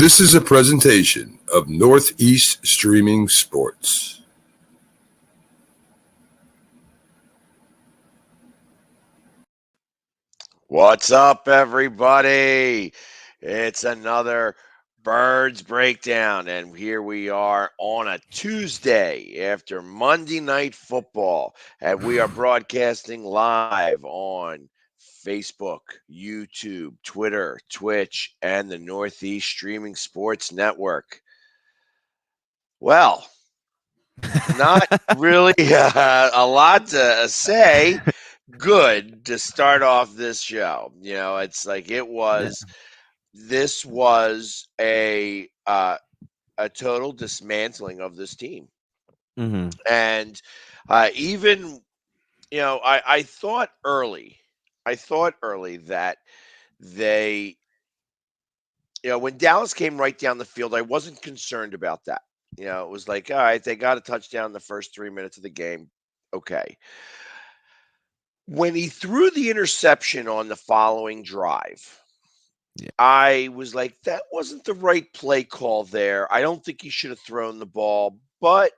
This is a presentation of Northeast Streaming Sports. What's up, everybody? It's another Birds Breakdown, and here we are on a Tuesday after Monday Night Football, and we are broadcasting live on Facebook, YouTube, Twitter, Twitch, and the Northeast Streaming Sports Network. Well, not really a lot to say. Good to start off this show. It's like this was a total dismantling of this team. Mm-hmm. And even I thought early that they when Dallas came right down the field, I wasn't concerned about that. It was like, all right, they got a touchdown in the first 3 minutes of the game. Okay. When he threw the interception on the following drive, Yeah. I was like, that wasn't the right play call there. I don't think he should have thrown the ball, but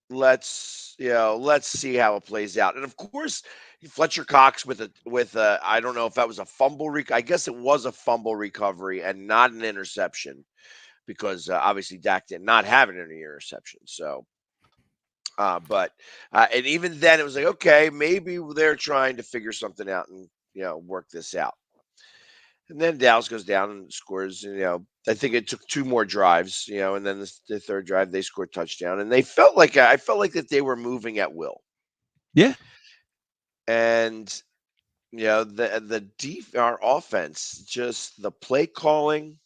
let's see how it plays out. And of course, Fletcher Cox with a I don't know if that was a fumble I guess it was a fumble recovery and not an interception because obviously Dak did not have any interception. So and even then it was like, okay, maybe they're trying to figure something out and work this out. And then Dallas goes down and scores. I think it took two more drives. And then the third drive they scored touchdown, and I felt like that they were moving at will. Yeah. And our offense, just the play calling.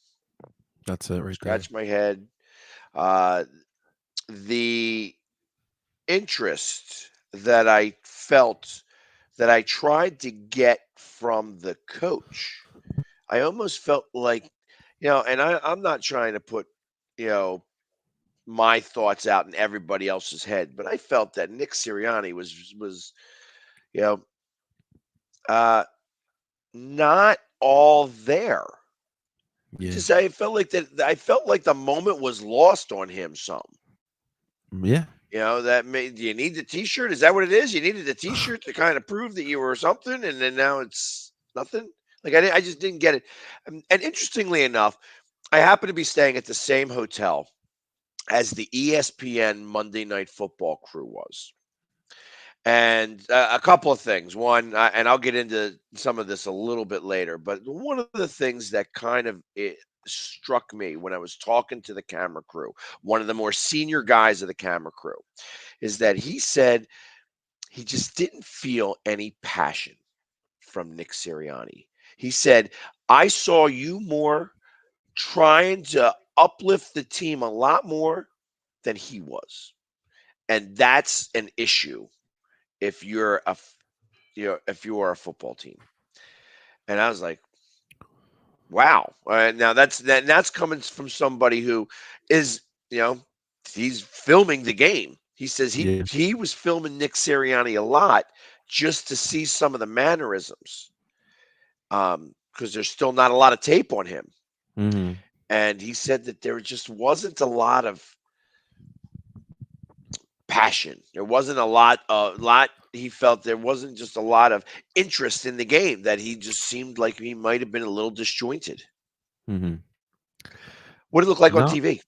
That's it right Scratch my head. The interest that I felt that I tried to get from the coach, I almost felt like, and I'm not trying to put, my thoughts out in everybody else's head, but I felt that Nick Siriani was, not all there. Yeah. Just I felt like the moment was lost on him some. Yeah. That made you need the T-shirt. Is that what it is? You needed the T-shirt to kind of prove that you were something, and then now it's nothing. Like I just didn't get it. And interestingly enough, I happen to be staying at the same hotel as the ESPN Monday Night Football crew was. And a couple of things. One, and I'll get into some of this a little bit later, but one of the things that kind of struck me when I was talking to the camera crew, one of the more senior guys of the camera crew, is that he said he just didn't feel any passion from Nick Sirianni. He said, I saw you more trying to uplift the team a lot more than he was. And that's an issue if you're if you are a football team. And I was like, wow. Now that's coming from somebody who is, he's filming the game. He says he was filming Nick Sirianni a lot just to see some of the mannerisms. Because there's still not a lot of tape on him. Mm-hmm. And he said that there just wasn't a lot of passion. There wasn't a lot. He felt there wasn't just a lot of interest in the game. That he just seemed like he might have been a little disjointed. Mm-hmm. What did it look like on TV?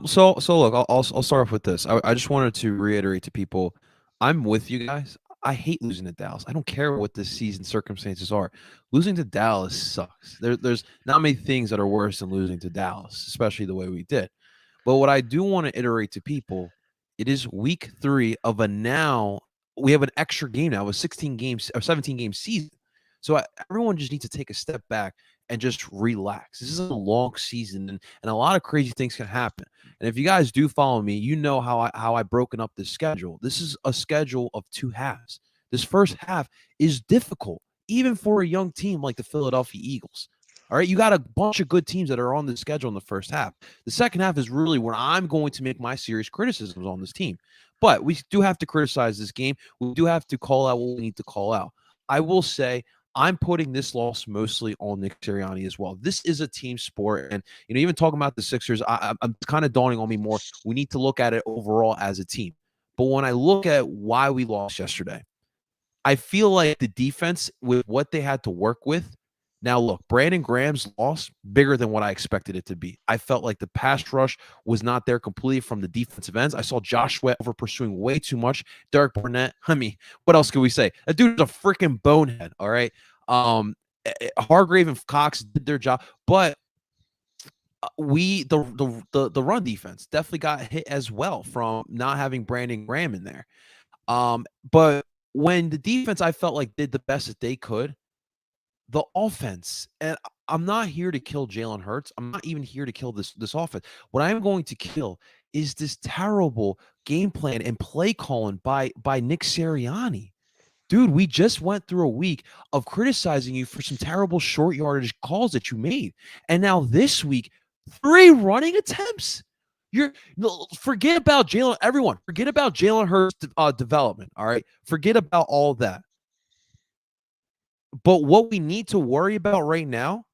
So look, I'll start off with this. I just wanted to reiterate to people, I'm with you guys. I hate losing to Dallas. I don't care what this season circumstances are. Losing to Dallas sucks. There's not many things that are worse than losing to Dallas, especially the way we did. But what I do want to iterate to people, it is week 3 of we have an extra game now, a 16 games or 17 game season. So everyone just needs to take a step back and just relax. This is a long season, and a lot of crazy things can happen. And if you guys do follow me, you know how I broken up this schedule. This is a schedule of 2 halves. This first half is difficult, even for a young team like the Philadelphia Eagles. All right, you got a bunch of good teams that are on the schedule in the first half. The second half is really where I'm going to make my serious criticisms on this team. But we do have to criticize this game. We do have to call out what we need to call out. I will say I'm putting this loss mostly on Nick Sirianni as well. This is a team sport, and even talking about the Sixers, I'm kind of dawning on me more. We need to look at it overall as a team. But when I look at why we lost yesterday, I feel like the defense with what they had to work with. Now, look, Brandon Graham's loss bigger than what I expected it to be. I felt like the pass rush was not there completely from the defensive ends. I saw Josh Sweat over pursuing way too much. Derek Barnett, I mean, what else can we say? That dude's a freaking bonehead. All right. Hargrave and Cox did their job, but the run defense definitely got hit as well from not having Brandon Graham in there. But when the defense, I felt like did the best that they could, the offense, and I'm not here to kill Jalen Hurts. I'm not even here to kill this offense. What I'm going to kill is this terrible game plan and play calling by Nick Sirianni. Dude, we just went through a week of criticizing you for some terrible short yardage calls that you made. And now this week, 3 running attempts. Forget about Jalen. Everyone, forget about Jalen Hurts' development. All right, forget about all that. But what we need to worry about right now.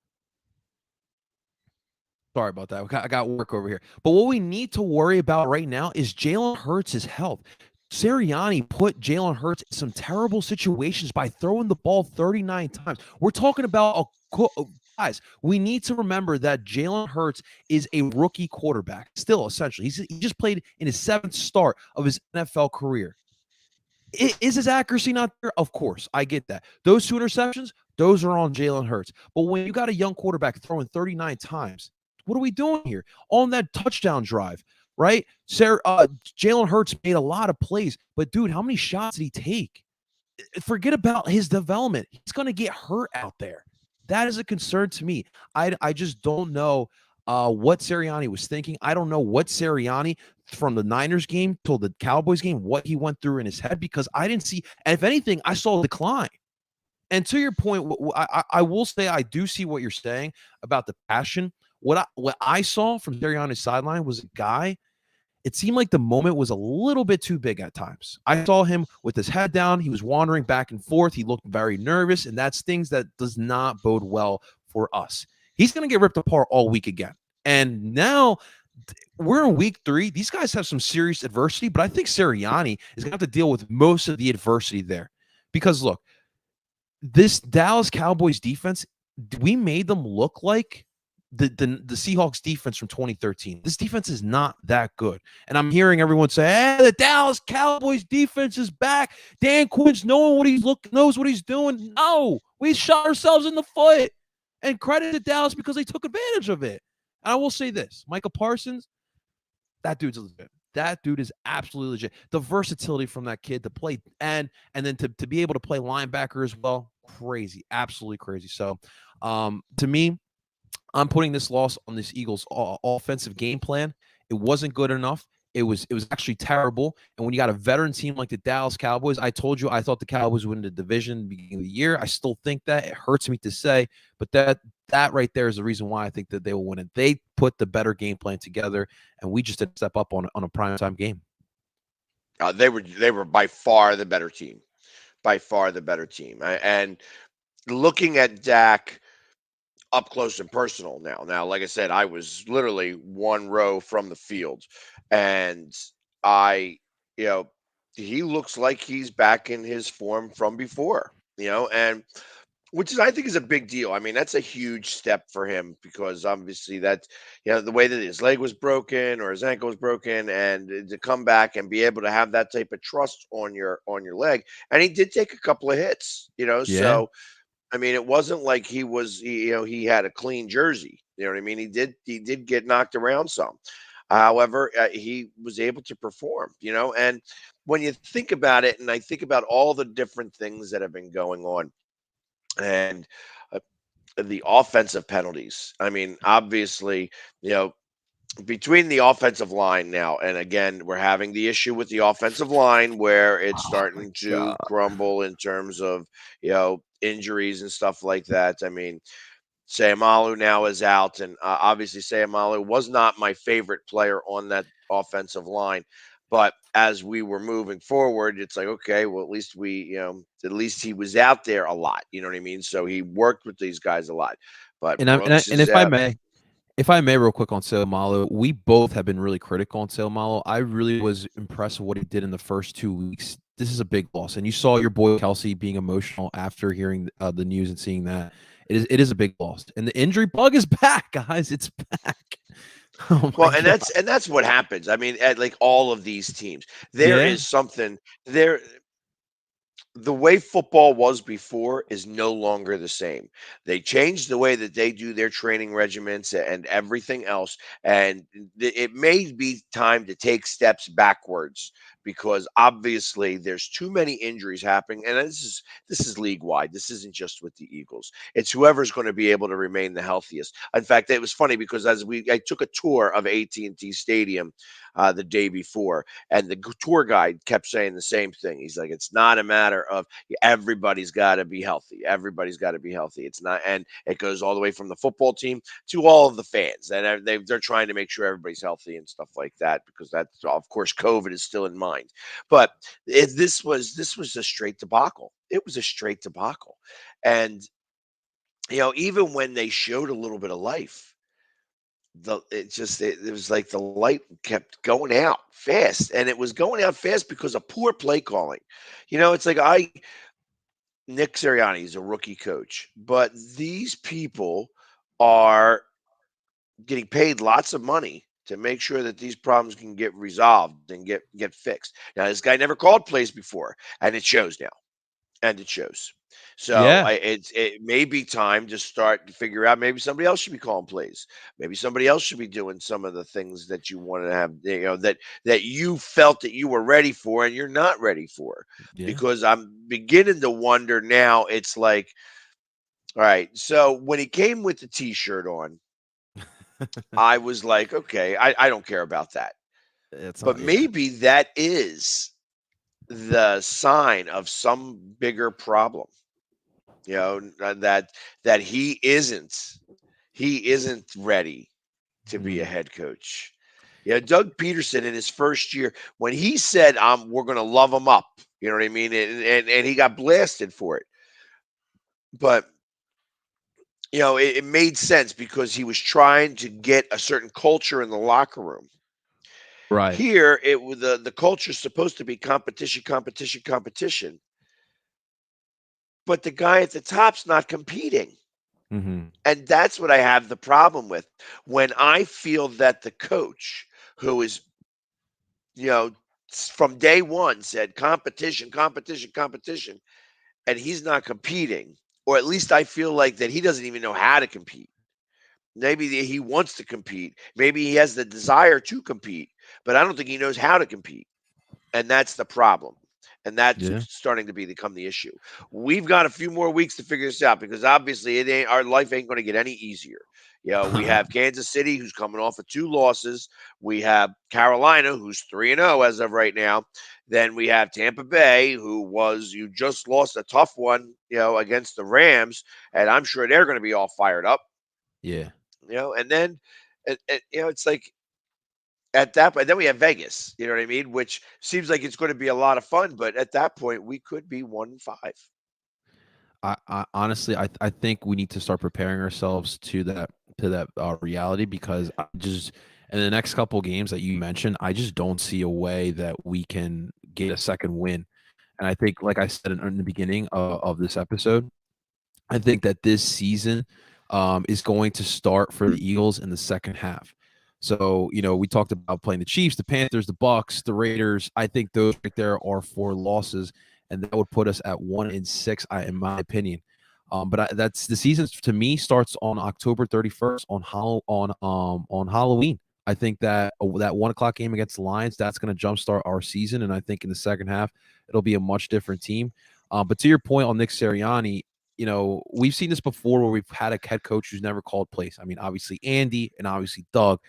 Sorry about that. I got work over here. But what we need to worry about right now is Jalen Hurts' health. Sirianni put Jalen Hurts in some terrible situations by throwing the ball 39 times. We're talking about guys, we need to remember that Jalen Hurts is a rookie quarterback. Still, essentially. He just played in his 7th start of his NFL career. Is his accuracy not there? Of course, I get that. Those 2 interceptions, those are on Jalen Hurts. But when you got a young quarterback throwing 39 times, what are we doing here? On that touchdown drive, right? Jalen Hurts made a lot of plays, but dude, how many shots did he take? Forget about his development. He's going to get hurt out there. That is a concern to me. I just don't know what Sirianni was thinking. I don't know what Sirianni from the Niners game till the Cowboys game, what he went through in his head, because I didn't see, and if anything, I saw a decline. And to your point, I will say I do see what you're saying about the passion. What I saw from Sirianni's sideline was a guy. It seemed like the moment was a little bit too big at times. I saw him with his head down. He was wandering back and forth. He looked very nervous, and that's things that does not bode well for us. He's going to get ripped apart all week again. And now we're in week 3. These guys have some serious adversity, but I think Sirianni is going to have to deal with most of the adversity there. Because, look, this Dallas Cowboys defense, we made them look like the Seahawks defense from 2013. This defense is not that good. And I'm hearing everyone say, hey, the Dallas Cowboys defense is back. Dan Quinn's knows what he's doing. No, we shot ourselves in the foot. And credit to Dallas because they took advantage of it. And I will say this, Micah Parsons, that dude's legit. That dude is absolutely legit. The versatility from that kid to play and then to be able to play linebacker as well, crazy, absolutely crazy. So to me, I'm putting this loss on this Eagles offensive game plan. It wasn't good enough. It was actually terrible. And when you got a veteran team like the Dallas Cowboys, I told you I thought the Cowboys would win the division at the beginning of the year. I still think that. It hurts me to say, but that right there is the reason why I think that they will win it. They put the better game plan together, and we just didn't step up on a primetime game. They were by far the better team. By far the better team. And looking at Dak up close and personal now. Now, like I said, I was literally 1 row from the field, and he looks like he's back in his form from before, and which is, I think, is a big deal. I mean, that's a huge step for him because obviously that, the way that his leg was broken or his ankle was broken, and to come back and be able to have that type of trust on your leg, and he did take a couple of hits, Yeah. so. I mean, it wasn't like he had a clean jersey. You know what I mean? He did get knocked around some. However, he was able to perform, and when you think about it, and I think about all the different things that have been going on and the offensive penalties. I mean, obviously, between the offensive line now, and again, we're having the issue with the offensive line where it's starting to crumble in terms of, injuries and stuff like that. I mean, Sayamalu now is out, and obviously Sayamalu was not my favorite player on that offensive line. But as we were moving forward, it's like, okay, well, at least he was out there a lot. You know what I mean? So he worked with these guys a lot. But Brooks And is out. if I may, real quick on Seumalo, we both have been really critical on Seumalo. I really was impressed with what he did in the first 2 weeks. This is a big loss, and you saw your boy Kelsey being emotional after hearing the news and seeing that. It is a big loss, and the injury bug is back, guys. It's back. Oh my Well, and god. that's what happens. I mean, at like all of these teams, there Yeah. is something there. The way football was before is no longer the same. They changed the way that they do their training regiments and everything else. And it may be time to take steps backwards because obviously there's too many injuries happening. And this is league wide. This isn't just with the Eagles. It's whoever's going to be able to remain the healthiest. In fact, it was funny because I took a tour of AT&T Stadium the day before, and the tour guide kept saying the same thing. He's like, it's not a matter of everybody's got to be healthy. Everybody's got to be healthy. It's not, and it goes all the way from the football team to all of the fans, and they're trying to make sure everybody's healthy and stuff like that because that's, of course, COVID is still in mind. But this was a straight debacle. It was a straight debacle, and even when they showed a little bit of life, it was like the light kept going out fast, and it was going out fast because of poor play calling. It's like I Nick Siriani is a rookie coach, but these people are getting paid lots of money to make sure that these problems can get resolved and get fixed. Now, this guy never called plays before, and it shows now. And it shows. So Yeah. it may be time to start to figure out maybe somebody else should be calling plays. Maybe somebody else should be doing some of the things that you want to have, that you felt that you were ready for and you're not ready for. Yeah. Because I'm beginning to wonder now, it's like, all right, so when he came with the t-shirt on, I was like, okay, I don't care about that. It's But yeah. maybe that is the sign of some bigger problem. That he isn't ready to be a Mm, head coach. Yeah, Doug Peterson in his first year, when he said, we're gonna love him up, you know what I mean? And he got blasted for it. But it made sense because he was trying to get a certain culture in the locker room. right. Here, the culture is supposed to be competition, competition, competition, but the guy at the top's not competing. Hmm. And that's what I have the problem with. When I feel that the coach who is, you know, from day one said competition, competition, competition, and he's not competing, or at least I feel like that he doesn't even know how to compete. Maybe he wants to compete. Maybe he has the desire to compete, but I don't think he knows how to compete. And that's the problem. And that's Yeah. starting to become the issue. We've got a few more weeks to figure this out because obviously our life ain't going to get any easier. We have Kansas City who's coming off of 2 losses. We have Carolina who's 3-0 as of right now. Then we have Tampa Bay you just lost a tough one, against the Rams, and I'm sure they're going to be all fired up. Yeah. And then it's like at that point, then we have Vegas, you know what I mean? Which seems like it's going to be a lot of fun, but at that point, we could be 1-5. I honestly, I think we need to start preparing ourselves to that reality because I just in the next couple games that you mentioned, I just don't see a way that we can get a second win. And I think, like I said in the beginning of this episode, I think that this season is going to start for the Eagles in the second half. So, we talked about playing the Chiefs, the Panthers, the Bucks, the Raiders. I think those right there are 4 losses, and that would put us at 1-6, in my opinion. But that's the season to me starts on October 31st on Halloween. I think that that 1 o'clock game against the Lions that's going to jumpstart our season, and I think in the second half it'll be a much different team. But to your point on Nick Sirianni, we've seen this before where we've had a head coach who's never called plays. I mean, obviously Andy and obviously Doug.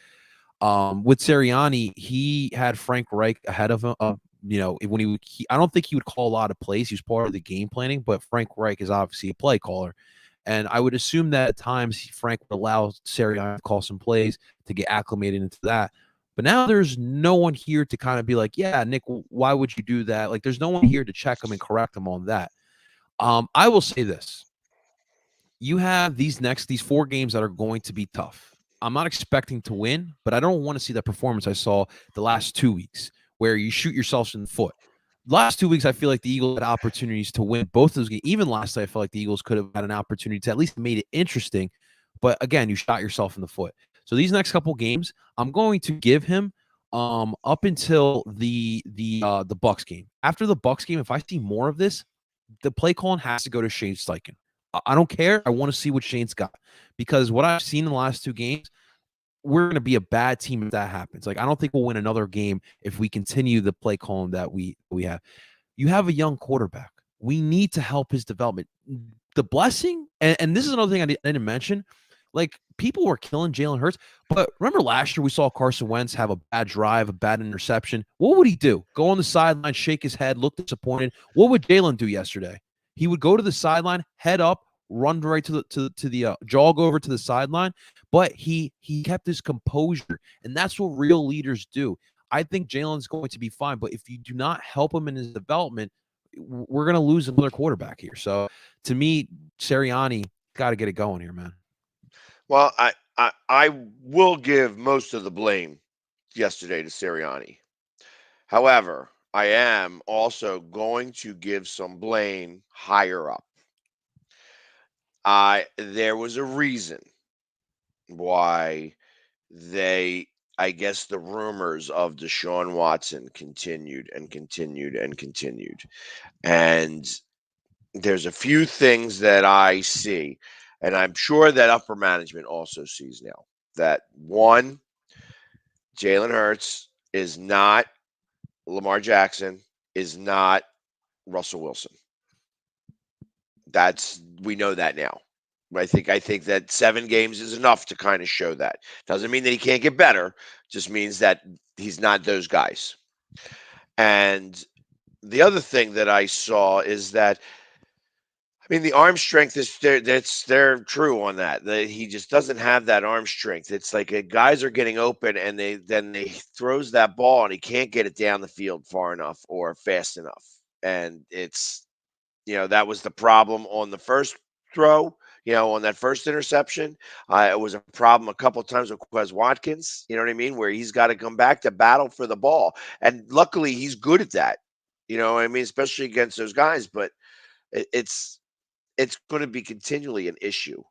With Sirianni, he had Frank Reich ahead of him. When I don't think he would call a lot of plays. He was part of the game planning, but Frank Reich is obviously a play caller. And I would assume that at times Frank would allow Sirianni to call some plays to get acclimated into that. But now there's no one here to kind of be like, yeah, Nick, why would you do that? Like, there's no one here to check him and correct him on that. I will say this. You have these 4 games that are going to be tough. I'm not expecting to win, but I don't want to see that performance I saw the last 2 weeks where you shoot yourselves in the foot. Last 2 weeks, I feel like the Eagles had opportunities to win both those games. Even last night, I felt like the Eagles could have had an opportunity to at least made it interesting. But again, you shot yourself in the foot. So these next couple games, I'm going to give him up until the Bucks game. After the Bucks game, if I see more of this, the play calling has to go to Shane Steichen. I don't care. I want to see what Shane's got because what I've seen in the last 2 games, we're going to be a bad team if that happens. Like, I don't think we'll win another game if we continue the play calling that we have. You have a young quarterback. We need to help his development. The blessing, and this is another thing I didn't mention, like, people were killing Jalen Hurts, but remember last year we saw Carson Wentz have a bad drive, a bad interception. What would he do? Go on the sideline, shake his head, look disappointed. What would Jalen do yesterday? He would go to the sideline, head up, run right to the jog over to the sideline, but he kept his composure, and that's what real leaders do. I think Jalen's going to be fine, but if you do not help him in his development, we're going to lose another quarterback here. So to me, Sirianni got to get it going here, man. Well, I will give most of the blame yesterday to Sirianni. However, I am also going to give some blame higher up. There was a reason why I guess the rumors of Deshaun Watson continued and continued and continued. And there's a few things that I see, and I'm sure that upper management also sees now. That one, Jalen Hurts is not Lamar Jackson, is not Russell Wilson. We know that now. I think that 7 games is enough to kind of show that. Doesn't mean that he can't get better, just means that he's not those guys. And the other thing that I saw is that, I mean, the arm strength is there. They're true on that. He just doesn't have that arm strength. It's like guys are getting open, and they throws that ball, and he can't get it down the field far enough or fast enough. And it's, that was the problem on the first throw. On that first interception, it was a problem a couple of times with Quez Watkins. You know what I mean? Where he's got to come back to battle for the ball, and luckily he's good at that. You know what I mean? Especially against those guys, but it's going to be continually an issue.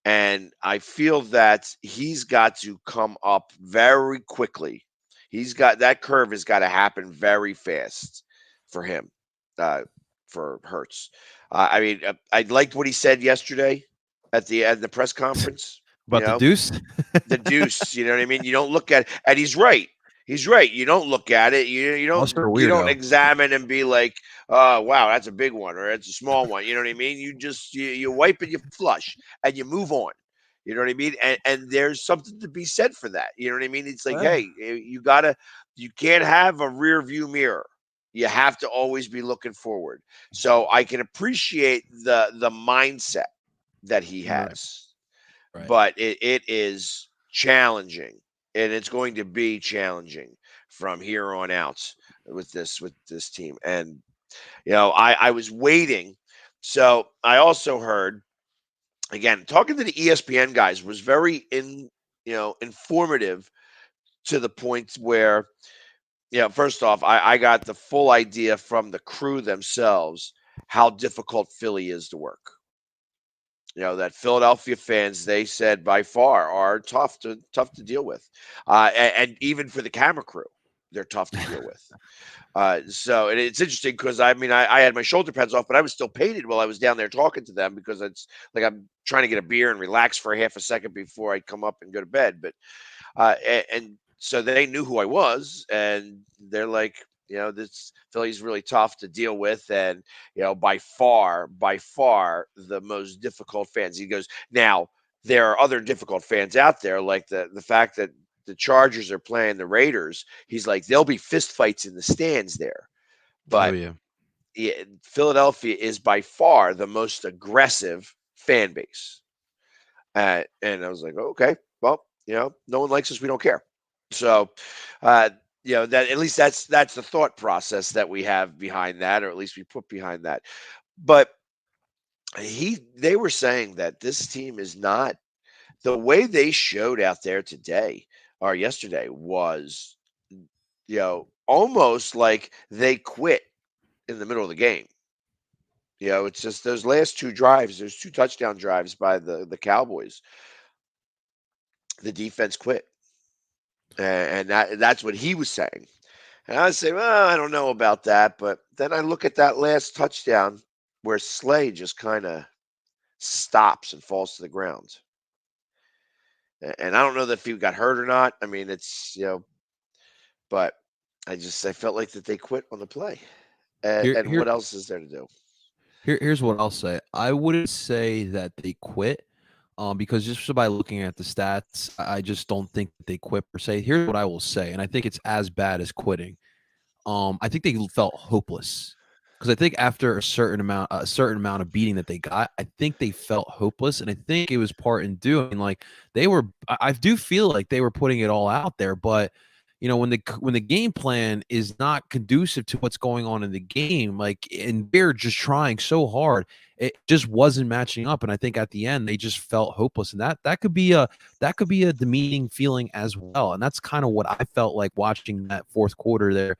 And I feel that he's got to come up very quickly. That curve has got to happen very fast for him, for Hertz. I mean, I liked what he said yesterday at the press conference. About the deuce? The deuce. You know what I mean? You don't look at, and he's right. He's right. You don't look at it. You don't examine and be like, oh wow, that's a big one or it's a small one. You know what I mean? You just you wipe and you flush and you move on. You know what I mean? And there's something to be said for that. You know what I mean? It's like, hey, you can't have a rear view mirror. You have to always be looking forward. So I can appreciate the mindset that he has. Right. But it is challenging, and it's going to be challenging from here on out with this team. And I was waiting. So I also heard, again, talking to the ESPN guys was very informative, to the point where, first off, I got the full idea from the crew themselves how difficult Philly is to work. That Philadelphia fans, they said, by far are tough to deal with, and even for the camera crew, they're tough to deal with. So and it's interesting because I mean I had my shoulder pads off, but I was still painted while I was down there talking to them, because it's like I'm trying to get a beer and relax for half a second before I come up and go to bed. But and so they knew who I was, and they're like, this Philly's really tough to deal with, and by far the most difficult fans. He goes, now there are other difficult fans out there, like the fact that the Chargers are playing the Raiders. He's like, there'll be fist fights in the stands there, but Philadelphia is by far the most aggressive fan base. And I was like, okay, well, no one likes us, we don't care. So, that at least that's the thought process that we have behind that, or at least we put behind that. But they were saying that this team is not the way they showed out there today or yesterday was, almost like they quit in the middle of the game. It's just those last two drives, there's two touchdown drives by the Cowboys. The defense quit. And that's what he was saying. And I would say, well, I don't know about that. But then I look at that last touchdown where Slay just kind of stops and falls to the ground. And I don't know if he got hurt or not. I mean, but I felt like that they quit on the play. And, Here, and here, what else is there to do? here's what I'll say. I wouldn't say that they quit, because just by looking at the stats, I just don't think that they quit per se. Here's what I will say, and I think it's as bad as quitting. I think they felt hopeless because I think after a certain amount of beating that they got, I think they felt hopeless, and I think it was part in doing like they were. I do feel like they were putting it all out there, but when the game plan is not conducive to what's going on in the game, like and they're just trying so hard, it just wasn't matching up, and I think at the end they just felt hopeless, and that could be a demeaning feeling as well, and that's kind of what I felt like watching that fourth quarter there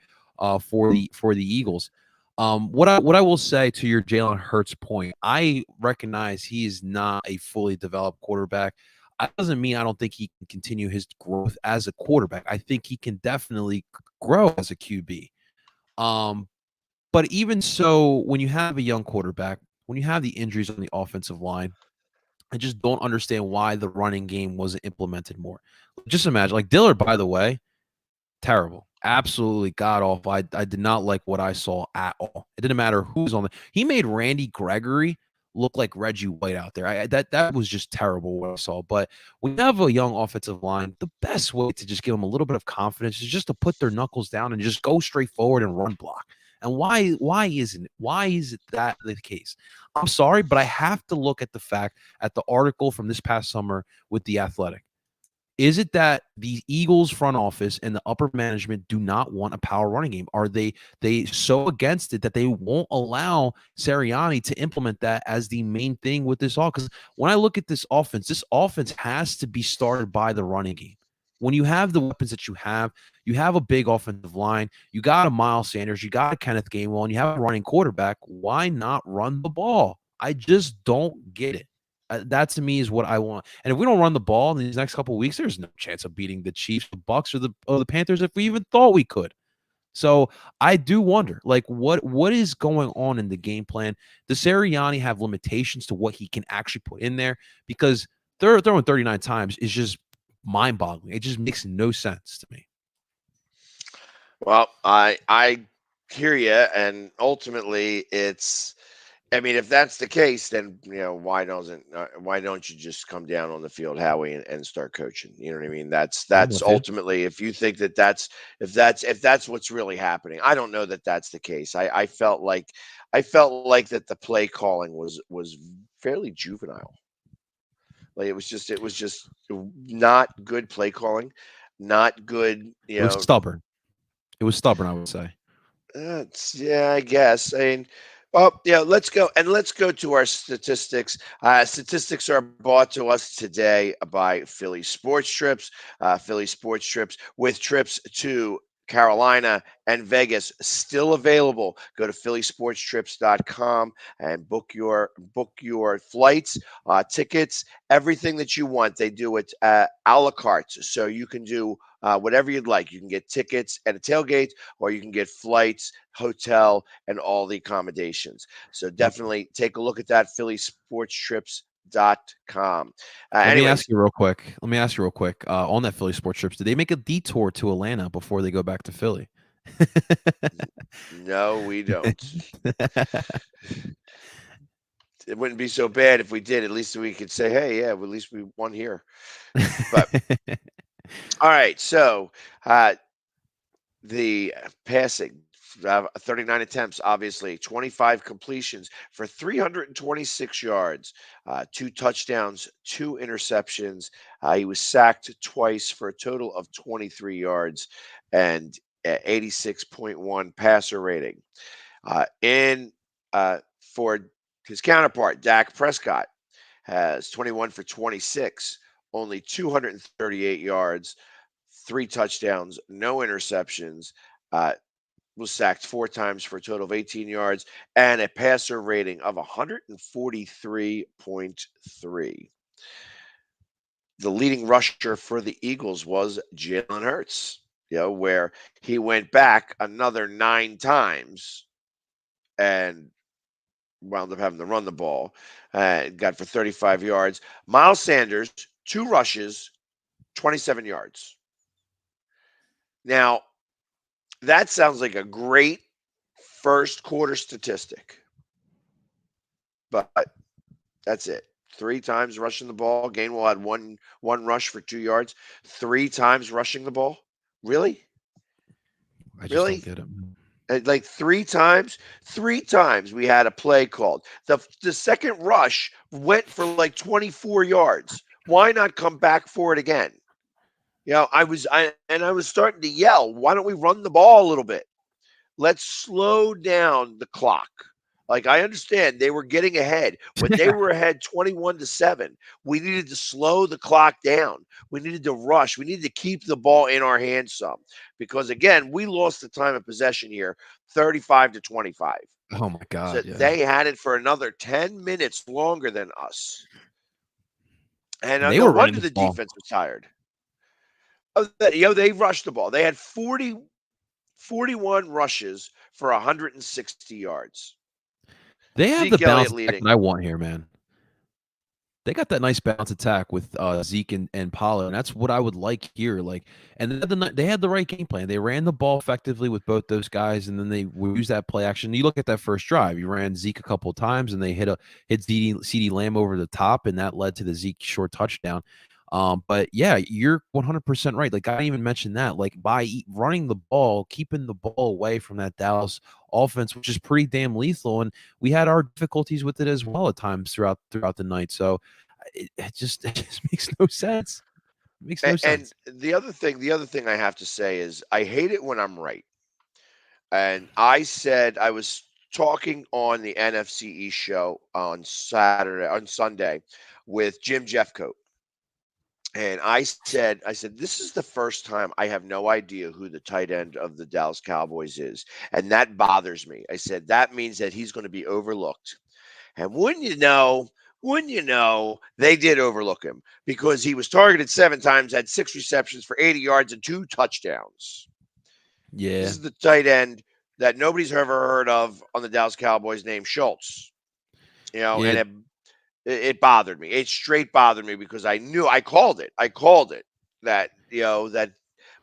for the Eagles. What I will say to your Jalen Hurts point, I recognize he is not a fully developed quarterback. That doesn't mean I don't think he can continue his growth as a quarterback. I think he can definitely grow as a QB. Um, but even so, when you have a young quarterback, when you have the injuries on the offensive line, I just don't understand why the running game wasn't implemented more. Just imagine, like Dillard, by the way, terrible. Absolutely god awful. I did not like what I saw at all. It didn't matter who's on the he made Randy Gregory look like Reggie White out there. That was just terrible what I saw. But when you have a young offensive line, the best way to just give them a little bit of confidence is just to put their knuckles down and just go straight forward and run block. And why isn't it? Why is it that the case? I'm sorry, but I have to look at the fact at the article from this past summer with the Athletic. Is it that the Eagles front office and the upper management do not want a power running game? Are they so against it that they won't allow Siriani to implement that as the main thing with this all? Because when I look at this offense has to be started by the running game. When you have the weapons that you have a big offensive line, you got a Miles Sanders, you got a Kenneth Gainwell, and you have a running quarterback. Why not run the ball? I just don't get it. That to me is what I want. And if we don't run the ball in these next couple of weeks, there's no chance of beating the Chiefs, the Bucks, or the Panthers if we even thought we could. So I do wonder, like, what is going on in the game plan? Does Sirianni have limitations to what he can actually put in there? Because throwing 39 times is just mind-boggling. It just makes no sense to me. Well, I hear you, and ultimately, I mean, if that's the case, then why don't you just come down on the field, Howie, and start coaching? You know what I mean? That's I'm that's with you. ultimately if you think that if that's what's really happening. I don't know that that's the case. I felt like that the play calling was fairly juvenile. Like it was just not good play calling, not good. It was stubborn. It was stubborn, I would say. Yeah, I guess. I mean, well, yeah, let's go to our statistics. Statistics are brought to us today by Philly Sports Trips. Philly Sports Trips with trips to Carolina and Vegas still available. Go to phillysportstrips.com and book your flights, tickets, everything that you want. They do it a la carte, so you can do whatever you'd like. You can get tickets at a tailgate, or you can get flights, hotel, and all the accommodations. So Yep. definitely take a look at that, phillysportstrips.com. Let me ask Anyways, you real quick. Let me ask you real quick. On that Philly sports trips, did they make a detour to Atlanta before they go back to Philly? no, we don't. It wouldn't be so bad if we did. At least we could say, hey, yeah, well, at least we won here. But all right, so uh, the passing. 39 attempts, obviously, 25 completions for 326 yards, 2 touchdowns, 2 interceptions. He was sacked twice for a total of 23 yards and 86.1 passer rating. In For his counterpart, Dak Prescott has 21 for 26, only 238 yards, 3 touchdowns, no interceptions. Was sacked 4 times for a total of 18 yards and a passer rating of 143.3. The leading rusher for the Eagles was Jalen Hurts, where he went back another 9 times and wound up having to run the ball. Got for 35 yards. Miles Sanders, 2 rushes, 27 yards. Now, that sounds like a great first quarter statistic, but that's it. 3 times rushing the ball. Gainwell had one rush for 2 yards. 3 times rushing the ball. Really? I just Really? don't get it. Like 3 times? 3 times we had a play called. The second rush went for like 24 yards. Why not come back for it again? I was starting to yell, why don't we run the ball a little bit? Let's slow down the clock. Like, I understand they were getting ahead. When they were ahead 21-7, we needed to slow the clock down. We needed to rush. We needed to keep the ball in our hands some. Because again, we lost the time of possession here 35-25. Oh my So God. Yeah. they had it for another 10 minutes longer than us. And They no were running wonder the the ball. defense was tired. They rushed the ball. They had 41 rushes for 160 yards. They have the Zeke Elliott balance attack leading. that I want here, man. They got that nice bounce attack with Zeke and Pollard, and that's what I would like here. Like, and they had the right game plan. They ran the ball effectively with both those guys, and then they used that play action. You look at that first drive. You ran Zeke a couple of times, and they hit CD Lamb over the top, and that led to the Zeke short touchdown. But yeah, you're 100% right. Like, I didn't even mention that. Like, by running the ball, keeping the ball away from that Dallas offense, which is pretty damn lethal, and we had our difficulties with it as well at times throughout the night. So it just makes no sense. It makes no And sense. the other thing I have to say is I hate it when I'm right. And I said I was talking on the NFC East show on Sunday with Jim Jeffcoat. And I said, this is the first time I have no idea who the tight end of the Dallas Cowboys is. And that bothers me. I said, that means that he's going to be overlooked. And wouldn't you know, they did overlook him because he was targeted 7 times, had 6 receptions for 80 yards and 2 touchdowns. This Yeah. is the tight end that nobody's ever heard of on the Dallas Cowboys named Schultz. Yeah. And it bothered me. It straight bothered me because I called it. I called it that, that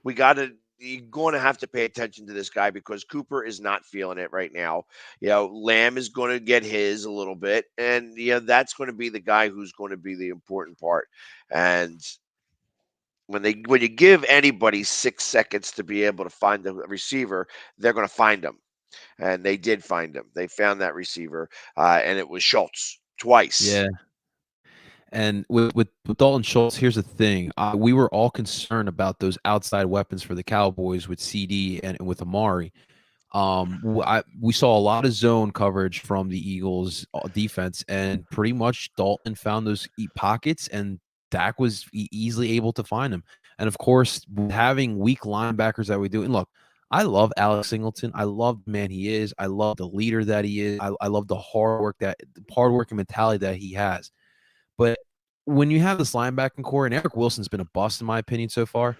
we got to, you're going to have to pay attention to this guy because Cooper is not feeling it right now. Lamb is going to get his a little bit, and that's going to be the guy who's going to be the important part. And when you give anybody 6 seconds to be able to find the receiver, they're going to find him, and they did find him. They found that receiver, and it was Schultz twice. Yeah. And with Dalton Schultz, here's the thing: we were all concerned about those outside weapons for the Cowboys with CD and with Amari. We saw a lot of zone coverage from the Eagles defense, and pretty much Dalton found those pockets, and Dak was easily able to find them. And of course, having weak linebackers that we do. And look, I love Alex Singleton. I love the man he is. I love the leader that he is. I love the hard working mentality that he has. But when you have this linebacking core, and Eric Wilson's been a bust in my opinion so far,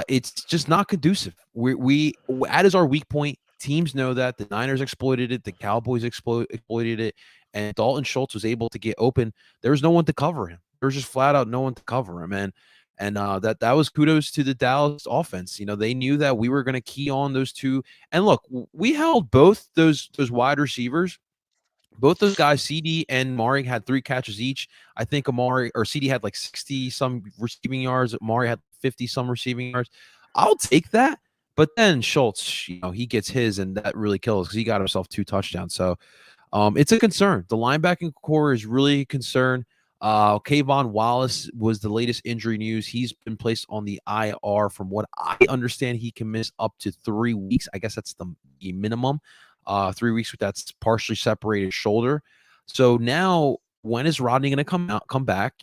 it's just not conducive. That is our weak point. Teams know that. The Niners exploited it. The Cowboys exploited it. And Dalton Schultz was able to get open. There was no one to cover him. There was just flat out no one to cover him. And that was kudos to the Dallas offense. They knew that we were going to key on those two. And look, we held both those wide receivers. Both those guys, CD and Mari, had 3 catches each. I think CD had like 60 some receiving yards. Mari had 50 some receiving yards. I'll take that. But then Schultz, he gets his, and that really kills because he got himself 2 touchdowns. So it's a concern. The linebacking core is really a concern. Kayvon Wallace was the latest injury news. He's been placed on the IR. From what I understand, he can miss up to 3 weeks. I guess that's the minimum. 3 weeks with that partially separated shoulder. So now, when is Rodney going to come back?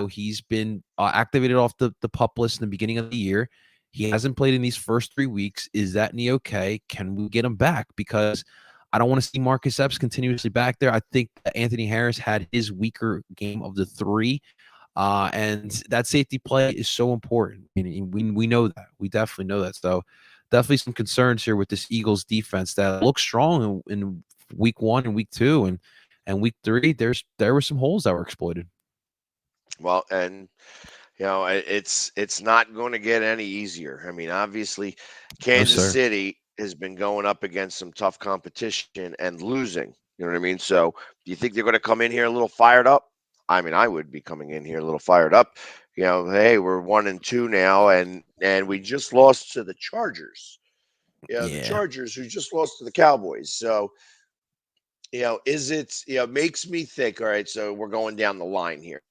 He's been activated off the PUP list in the beginning of the year. He hasn't played in these first 3 weeks. Is that knee okay? Can we get him back? Because I don't want to see Marcus Epps continuously back there. I think that Anthony Harris had his weaker game of the 3. And that safety play is so important. And we know that. We definitely know that. So definitely some concerns here with this Eagles defense that looks strong in week 1 and week 2. And week 3, there were some holes that were exploited. Well, and it's not going to get any easier. I mean, obviously, Kansas City has been going up against some tough competition and losing. You know what I mean? So, do you think they're going to come in here a little fired up? I mean, I would be coming in here a little fired up. Hey, we're 1-2 now, and we just lost to the Chargers. The Chargers who just lost to the Cowboys. So, is it, makes me think, all right, so we're going down the line here.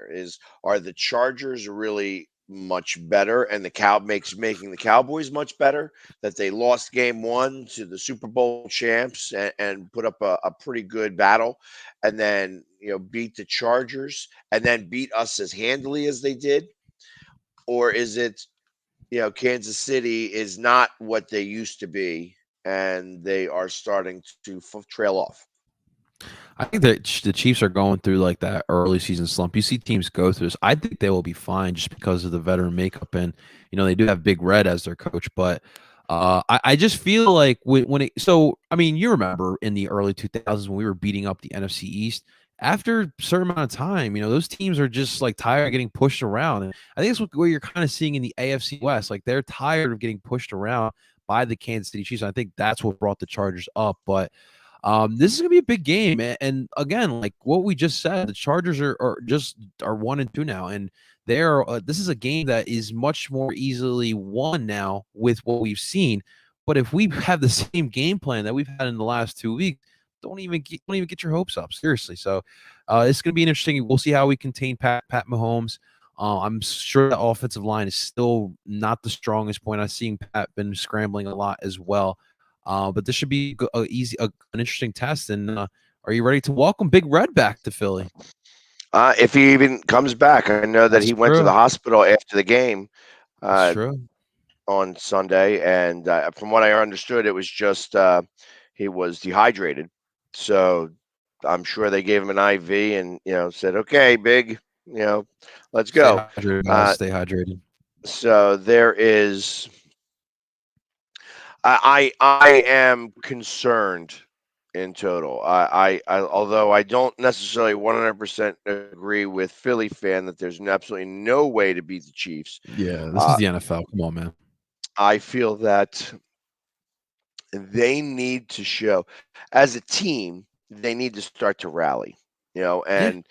Are the Chargers really much better and making the Cowboys much better that they lost game 1 to the Super Bowl champs and put up a pretty good battle and then, beat the Chargers and then beat us as handily as they did? Or is it, Kansas City is not what they used to be and they are starting to trail off? I think that the Chiefs are going through like that early season slump. You see teams go through this. I think they will be fine just because of the veteran makeup, and they do have Big Red as their coach. But I just feel like when it. So I mean, you remember in the early 2000s when we were beating up the NFC East. After a certain amount of time, those teams are just like tired of getting pushed around. And I think that's what you're kind of seeing in the AFC West. Like they're tired of getting pushed around by the Kansas City Chiefs. And I think that's what brought the Chargers up, but. This is gonna be a big game, and again, like what we just said, the Chargers are 1-2 now, and they're this is a game that is much more easily won now with what we've seen. But if we have the same game plan that we've had in the last 2 weeks, don't even get your hopes up, seriously. So it's gonna be an interesting. We'll see how we contain Pat Mahomes. I'm sure the offensive line is still not the strongest point. I've seen Pat been scrambling a lot as well. But this should be an interesting test. And are you ready to welcome Big Red back to Philly? If he even comes back, I know that he went to the hospital after the game on Sunday, and from what I understood, it was just he was dehydrated. So I'm sure they gave him an IV and said, "Okay, Big, let's go." Stay hydrated. So there is. I am concerned in total. I although I don't necessarily 100% agree with Philly fan that there's absolutely no way to beat the Chiefs. Yeah, this is the NFL. Come on, man. I feel that they need to show, as a team, they need to start to rally. And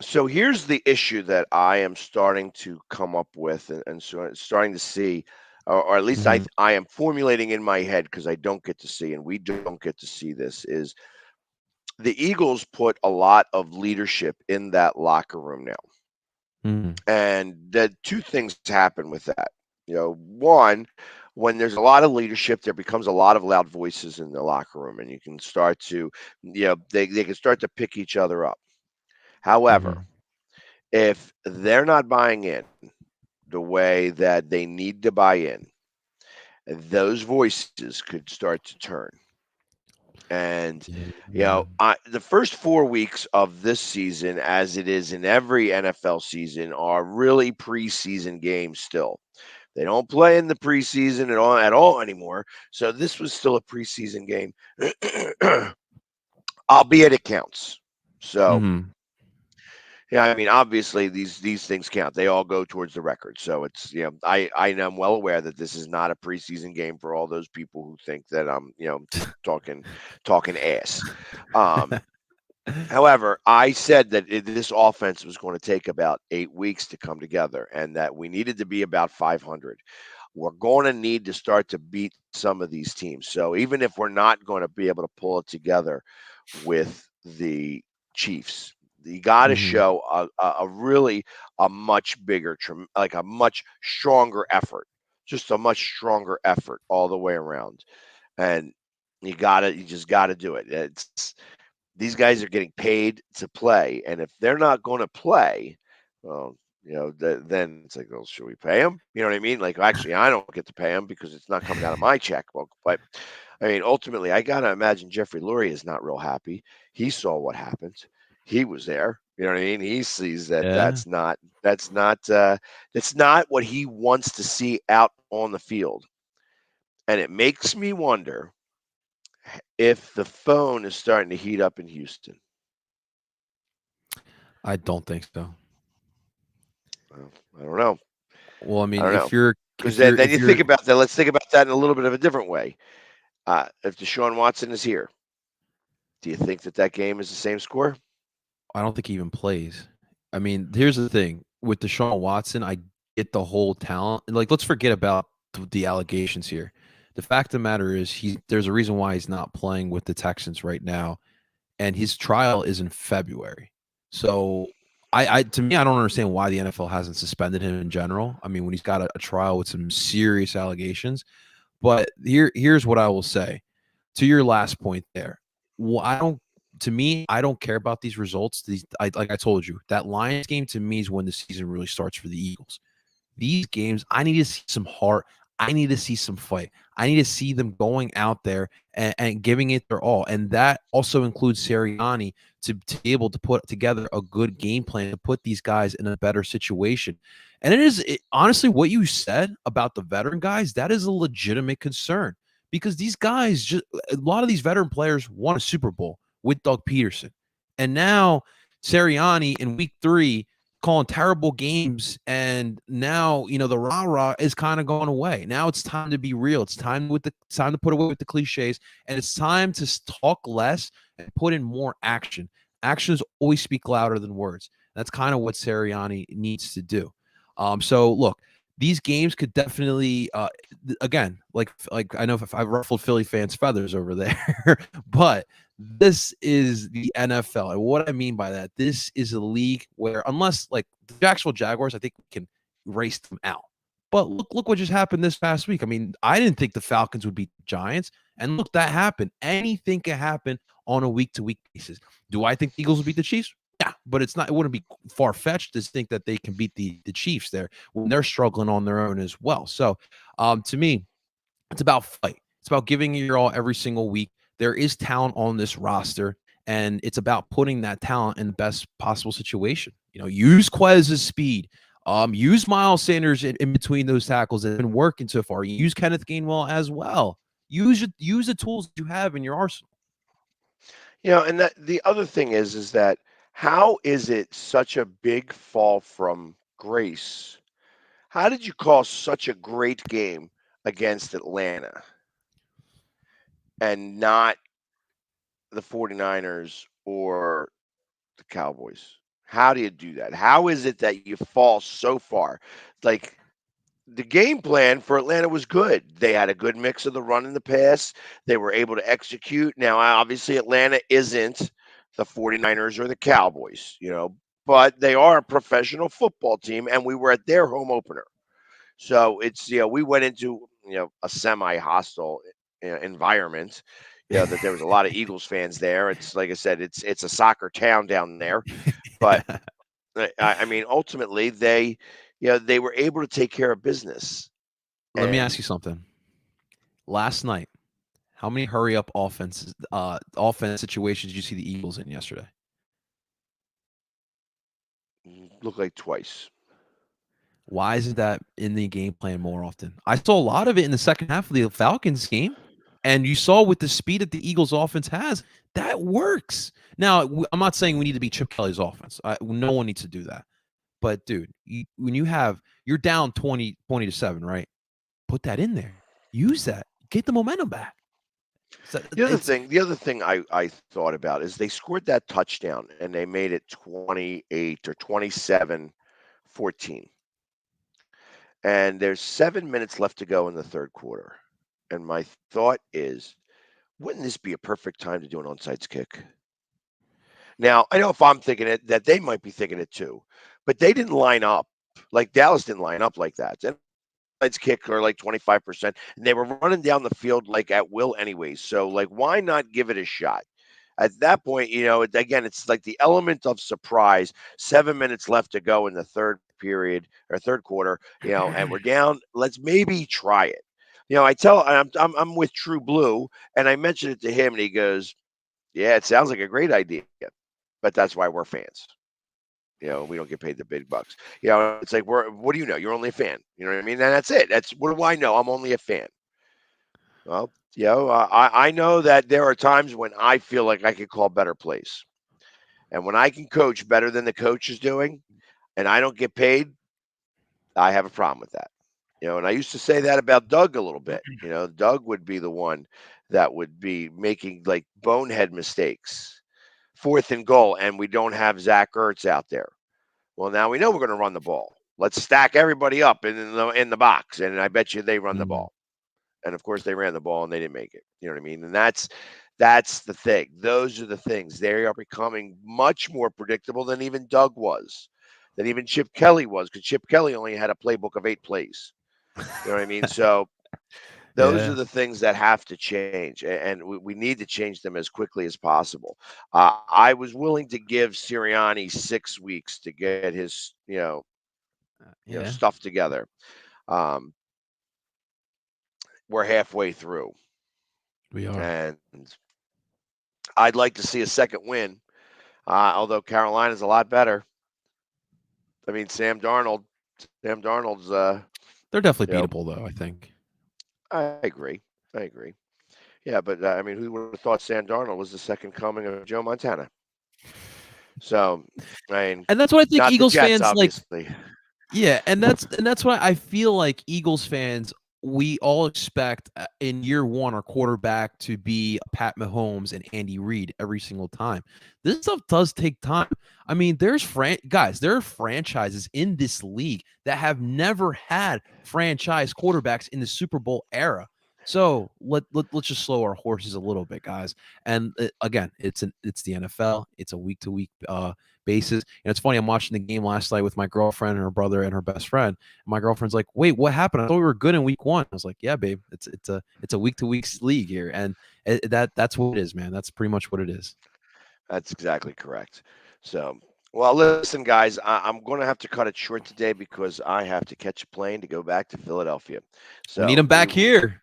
so here's the issue that I am starting to come up with and so starting to see. Or at least I am formulating in my head because I don't get to see, and we don't get to see this, is the Eagles put a lot of leadership in that locker room now. And the 2 things happen with that. One, when there's a lot of leadership, there becomes a lot of loud voices in the locker room, and you can start to, they can start to pick each other up. However, if they're not buying in the way that they need to buy in, those voices could start to turn. And, the first 4 weeks of this season, as it is in every NFL season, are really preseason games still. They don't play in the preseason at all anymore. So this was still a preseason game, albeit it counts. So. Yeah, I mean, obviously these things count. They all go towards the record. So it's, I am well aware that this is not a preseason game for all those people who think that I'm, talking ass. However, I said that this offense was going to take about 8 weeks to come together and that we needed to be about 500. we're going to need to start to beat some of these teams. So even if we're not going to be able to pull it together with the Chiefs, you got to Mhm. show a really a much bigger, like a much stronger effort, just a much stronger effort all the way around. And you just gotta do it. It's these guys are getting paid to play, and if they're not going to play, well, then it's like, well, should we pay them? You know what I mean? Like, actually, I don't get to pay them because it's not coming out of my checkbook. But I mean, ultimately, I gotta imagine Jeffrey Lurie is not real happy. He saw what happened. He was there. You know what I mean? He sees that Yeah. that's not what he wants to see out on the field, and it makes me wonder if the phone is starting to heat up in Houston. I don't think so. Well, I don't know. Well, I I mean, don't know. Because if then, you're then if you you're think about that. Let's think about that in a little bit of a different way. If Deshaun Watson is here, do you think that game is the same score? I don't think he even plays. I mean, here's the thing with Deshaun Watson. I get the whole talent. Like, let's forget about the allegations here. The fact of the matter is, there's a reason why he's not playing with the Texans right now, and his trial is in February. So, to me, I don't understand why the NFL hasn't suspended him in general. I mean, when he's got a trial with some serious allegations. But here's what I will say to your last point there. Well, I don't. To me, I don't care about these results. Like I told you, that Lions game to me is when the season really starts for the Eagles. These games, I need to see some heart. I need to see some fight. I need to see them going out there and giving it their all. And that also includes Siriani to be able to put together a good game plan to put these guys in a better situation. And honestly, what you said about the veteran guys, that is a legitimate concern because these guys, a lot of these veteran players won a Super Bowl with Doug Peterson. And now Siriani in week 3 calling terrible games, and now the rah rah is kind of going away. Now it's time to be real. It's time to put away with the cliches, and it's time to talk less and put in more action. Actions always speak louder than words. That's kind of what Sirianni needs to do. So look, these games could definitely, again, like I know if I've ruffled Philly fans' feathers over there, but this is the NFL. And what I mean by that, this is a league where, unless like the Jacksonville Jaguars, I think we can race them out. But look what just happened this past week. I mean, I didn't think the Falcons would beat the Giants. And look, that happened. Anything can happen on a week-to-week basis. Do I think the Eagles will beat the Chiefs? Yeah, but it wouldn't be far-fetched to think that they can beat the Chiefs there when they're struggling on their own as well. So to me, it's about fight. It's about giving it your all every single week. There is talent on this roster, and it's about putting that talent in the best possible situation. Use Quez's speed. Use Miles Sanders in between those tackles that have been working so far. Use Kenneth Gainwell as well. Use the tools that you have in your arsenal. And that the other thing is that how is it such a big fall from grace? How did you call such a great game against Atlanta and not the 49ers or the Cowboys? How do you do that? How is it that you fall so far? Like, the game plan for Atlanta was good. They had a good mix of the run and the pass. They were able to execute. Now, obviously, Atlanta isn't the 49ers or the Cowboys, but they are a professional football team, and we were at their home opener. So we went into, a semi-hostile environment. That there was a lot of Eagles fans there. It's like I said, it's a soccer town down there. But I mean, ultimately, they were able to take care of business. Let me ask And you something. Last night, how many hurry up offense situations did you see the Eagles in yesterday? looked like twice. Why isn't that in the game plan more often? I saw a lot of it in the second half of the Falcons game, and you saw with the speed that the Eagles offense has, that works. Now, I'm not saying we need to be Chip Kelly's offense. No one needs to do that. But dude, when you're down 20-7, right? Put that in there. Use that. Get the momentum back. So The other thing I thought about is they scored that touchdown and they made it 28 or 27-14. and there's 7 minutes left to go in the third quarter. And my thought is, wouldn't this be a perfect time to do an onside kick? Now, I know if I'm thinking it, that they might be thinking it too, but they didn't line up like Dallas didn't line up like that. And onside kick are like 25%, and they were running down the field like at will anyways. So, like, why not give it a shot? At that point, again, it's like the element of surprise. 7 minutes left to go in the third period or third quarter, and we're down. Let's maybe try it. I'm with True Blue, and I mentioned it to him, and he goes, "Yeah, it sounds like a great idea, but that's why we're fans. We don't get paid the big bucks. It's like what do you know? You're only a fan. You know what I mean? And that's it. That's what do I know? I'm only a fan. Well, I know that there are times when I feel like I could call better plays. And when I can coach better than the coach is doing and I don't get paid, I have a problem with that. And I used to say that about Doug a little bit. Doug would be the one that would be making like bonehead mistakes, 4th and goal, and we don't have Zach Ertz out there. Well, now we know we're going to run the ball. Let's stack everybody up in the box, and I bet you they run the ball. And of course, they ran the ball and they didn't make it. You know what I mean? And that's the thing. Those are the things. They are becoming much more predictable than even Doug was, than even Chip Kelly was, because Chip Kelly only had a playbook of 8 plays. You know what I mean? So those are Yeah. the things that have to change, and we need to change them as quickly as possible. I was willing to give Siriani 6 weeks to get his, Yeah. stuff together. Um, we're halfway through, We are. and I'd like to see a second win. Although Carolina's a lot better. I mean, Sam Darnold's. They're definitely You know, beatable, though, I think. I agree. I agree. Yeah, but I mean, who would have thought Sam Darnold was the second coming of Joe Montana? So, I mean, And that's what I think not the Eagles Jets, fans like. obviously. Yeah, and that's why I feel like Eagles fans, we all expect in year one our quarterback to be Pat Mahomes and Andy Reid every single time. This stuff does take time. I mean, guys, there are franchises in this league that have never had franchise quarterbacks in the Super Bowl era. So let's just slow our horses a little bit, guys. And again, it's the NFL. It's a week to week basis. And it's funny, I'm watching the game last night with my girlfriend and her brother and her best friend. And my girlfriend's like, "Wait, what happened? I thought we were good in week one." I was like, "Yeah, babe, it's a week to week league here, and that's what it is, man. That's pretty much what it is. That's exactly correct. So, well, listen, guys, I'm going to have to cut it short today because I have to catch a plane to go back to Philadelphia. We need So them back here.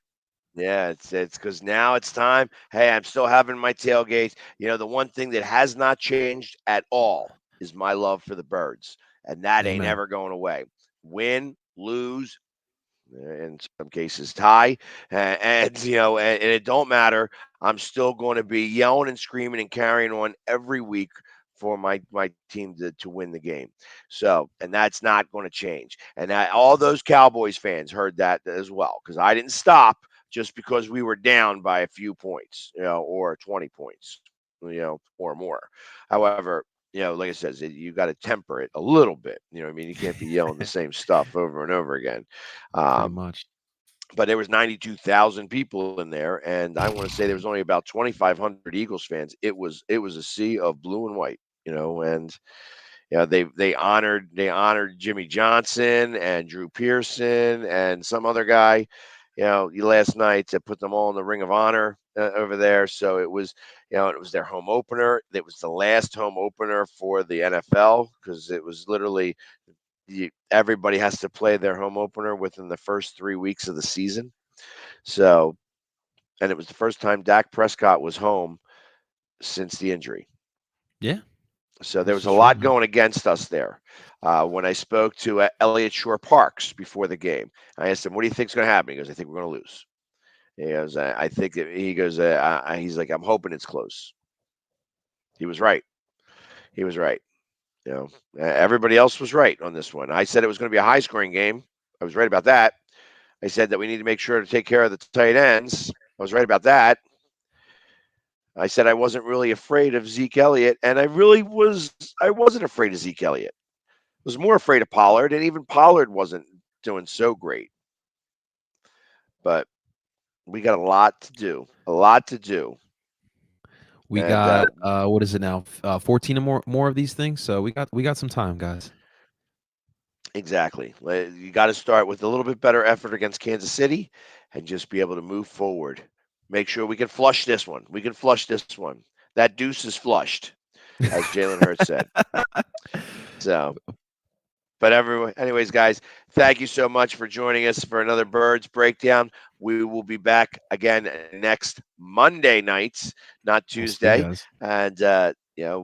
yeah, it's because now it's time. Hey, I'm still having my tailgates. The one thing that has not changed at all is my love for the birds, and that ain't Amen. ever going away. Win, lose, in some cases tie, and it don't matter. I'm still going to be yelling and screaming and carrying on every week for my team to win the game. So, and that's not going to change. And all those Cowboys fans heard that as well, because I didn't stop just because we were down by a few points, or 20 points, or more. However, like I said, you got to temper it a little bit. You know what I mean? You can't be yelling the same stuff over and over again. Pretty Um, much. but there was 92,000 people in there, and I want to say there was only about 2,500 Eagles fans. It was a sea of blue and white, and they honored Jimmy Johnson and Drew Pearson and some other guy, last night, to put them all in the Ring of Honor over there. So it was their home opener. It was the last home opener for the NFL, because it was literally everybody has to play their home opener within the first 3 weeks of the season. So, and it was the first time Dak Prescott was home since the injury. Yeah, So there this was a is true, lot man. going against us there. When I spoke to Elliott Shore Parks before the game, I asked him, "What do you think's going to happen?" He goes, "I think we're going to lose." He goes, "I think that," he goes, he's like, "I'm hoping it's close." He was right. He was right. Everybody else was right on this one. I said it was going to be a high scoring game. I was right about that. I said that we need to make sure to take care of the tight ends. I was right about that. I said I wasn't really afraid of Zeke Elliott, and I wasn't afraid of Zeke Elliott. I was more afraid of Pollard, and even Pollard wasn't doing so great. But we got a lot to do. A lot to do. We And, got what is it now? 14 or more of these things. So we got some time, guys. Exactly. You got to start with a little bit better effort against Kansas City and just be able to move forward. Make sure we can flush this one. We can flush this one. That deuce is flushed, as Jalen Hurts said. So, but anyways, guys, thank you so much for joining us for another Birds Breakdown. We will be back again next Monday nights, not We'll see you Tuesday. guys. And,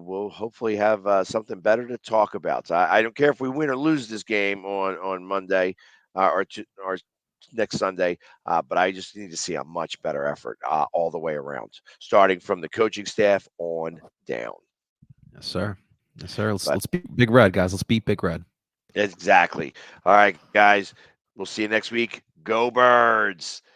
we'll hopefully have something better to talk about. So I don't care if we win or lose this game on Monday or next Sunday, but I just need to see a much better effort all the way around, starting from the coaching staff on down. Yes, sir. Yes, sir. But Let's beat Big Red, guys. Let's beat Big Red. exactly. All right, guys. We'll see you next week. Go Birds.